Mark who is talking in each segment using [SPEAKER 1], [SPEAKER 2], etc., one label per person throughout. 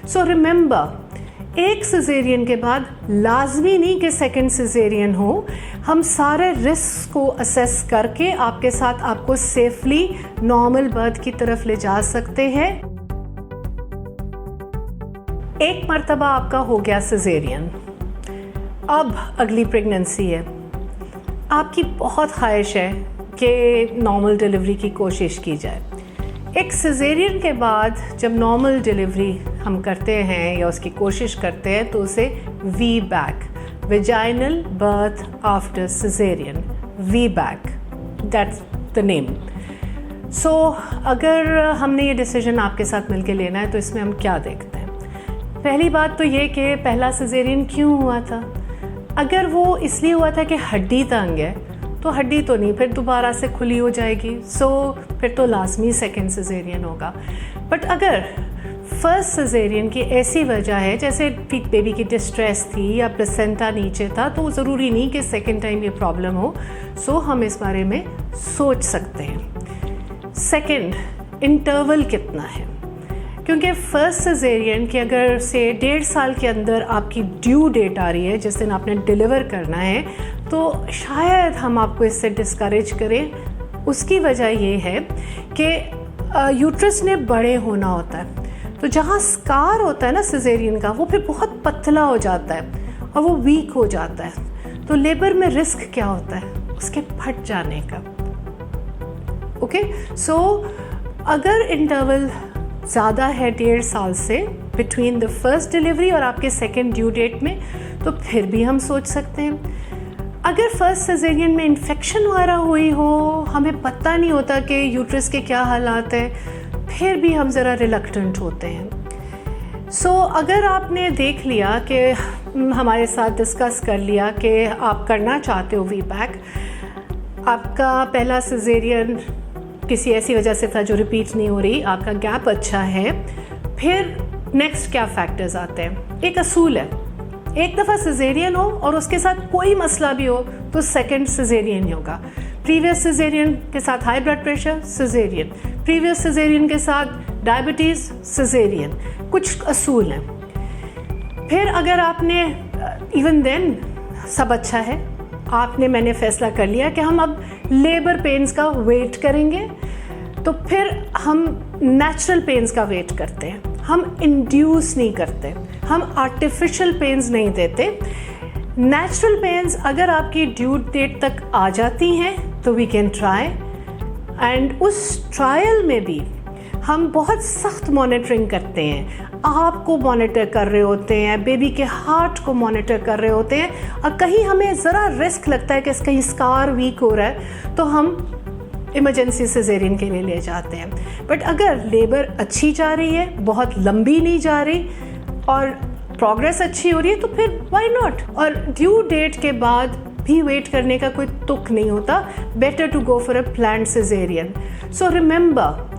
[SPEAKER 1] सो remember, एक caesarean के बाद लाजमी नहीं कि सेकंड सिजेरियन हो। हम सारे रिस्क को असेस करके आपके साथ आपको सेफली नॉर्मल बर्थ की तरफ ले जा सकते हैं। एक मर्तबा आपका हो गया सिजेरियन, अब अगली प्रेगनेंसी है, आपकी बहुत ख्वाहिश है कि नॉर्मल डिलीवरी की कोशिश की जाए। एक सिजेरियन के बाद जब नॉर्मल डिलीवरी हम करते हैं या उसकी कोशिश करते हैं तो उसे VBAC, vaginal birth after caesarean, VBAC, that's the name. So अगर हमने ये डिसीजन आपके साथ मिलके लेना है तो इसमें हम क्या देखते हैं? पहली बात तो ये कि पहला सिजेरियन क्यों हुआ था। अगर वो इसलिए हुआ था कि हड्डी तंग है तो हड्डी तो नहीं, फिर दोबारा से खुली हो जाएगी, सो फिर तो लाजमी सेकंड सिजेरियन होगा। बट अगर फर्स्ट सिजेरियन की ऐसी वजह है जैसे बेबी की डिस्ट्रेस थी या प्लेसेंटा नीचे था, तो ज़रूरी नहीं कि सेकंड टाइम ये प्रॉब्लम हो, सो हम इस बारे में सोच सकते हैं। सेकंड, इंटरवल कितना है, क्योंकि फर्स्ट सिजेरियन की अगर से 1.5 साल के अंदर आपकी ड्यू डेट आ रही है जिस दिन आपने डिलीवर करना है, तो शायद हम आपको इससे डिस्करेज करें। उसकी वजह ये है कि यूट्रस ने बड़े होना होता है, तो जहाँ स्कार होता है ना सिजेरियन का, वो फिर बहुत पतला हो जाता है और वो वीक हो जाता है। तो लेबर में रिस्क क्या होता है? उसके फट जाने का। ओके, सो अगर इंटरवल ज़्यादा है 1.5 साल से बिटवीन द फर्स्ट डिलीवरी और आपके सेकेंड ड्यू डेट में, तो फिर भी हम सोच सकते हैं। अगर फर्स्ट सिजेरियन में इन्फेक्शन वगैरह हुई हो, हमें पता नहीं होता कि यूट्रस के क्या हालात हैं, फिर भी हम ज़रा रिलक्टेंट होते हैं। सो अगर आपने देख लिया कि हमारे साथ डिस्कस कर लिया कि आप करना चाहते हो वी बैक, आपका पहला सिजेरियन किसी ऐसी वजह से था जो रिपीट नहीं हो रही, आपका गैप अच्छा है, फिर नेक्स्ट क्या फैक्टर्स आते हैं? एक असूल है, एक दफ़ा सिजेरियन हो और उसके साथ कोई मसला भी हो तो सेकंड सिजेरियन ही होगा। प्रीवियस सिजेरियन के साथ high blood pressure, caesarean. Previous caesarean के साथ डायबिटीज़, सिजेरियन। कुछ असूल हैं। फिर अगर आपने इवन देन सब अच्छा है, मैंने फैसला कर लिया कि हम अब लेबर पेन्स का वेट करेंगे, तो फिर हम नेचुरल पेन्स का वेट करते हैं, हम इंड्यूस नहीं करते, हम आर्टिफिशियल पेन्स नहीं देते। नेचुरल पेन्स अगर आपकी ड्यू डेट तक आ जाती हैं तो वी कैन ट्राई, एंड उस ट्रायल में भी हम बहुत सख्त मॉनिटरिंग करते हैं। आपको मॉनिटर कर रहे होते हैं, बेबी के हार्ट को मॉनिटर कर रहे होते हैं, और कहीं हमें ज़रा रिस्क लगता है कि कहीं स्कार वीक हो रहा है तो हम इमरजेंसी सिजेरियन के लिए ले जाते हैं। बट अगर लेबर अच्छी जा रही है, बहुत लंबी नहीं जा रही और प्रोग्रेस अच्छी हो रही है, तो फिर व्हाई नॉट। और ड्यू डेट के बाद भी वेट करने का कोई तुक नहीं होता। Better to go for a planned caesarean. So remember,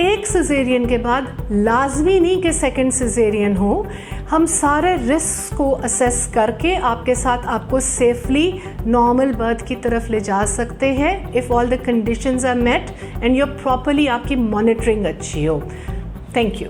[SPEAKER 1] एक सिजेरियन के बाद लाजमी नहीं कि सेकंड सिजेरियन हो। हम सारे रिस्क को असेस करके आपके साथ आपको सेफली नॉर्मल बर्थ की तरफ ले जा सकते हैं, if all the conditions are met and your properly, आपकी मॉनिटरिंग अच्छी हो। Thank you.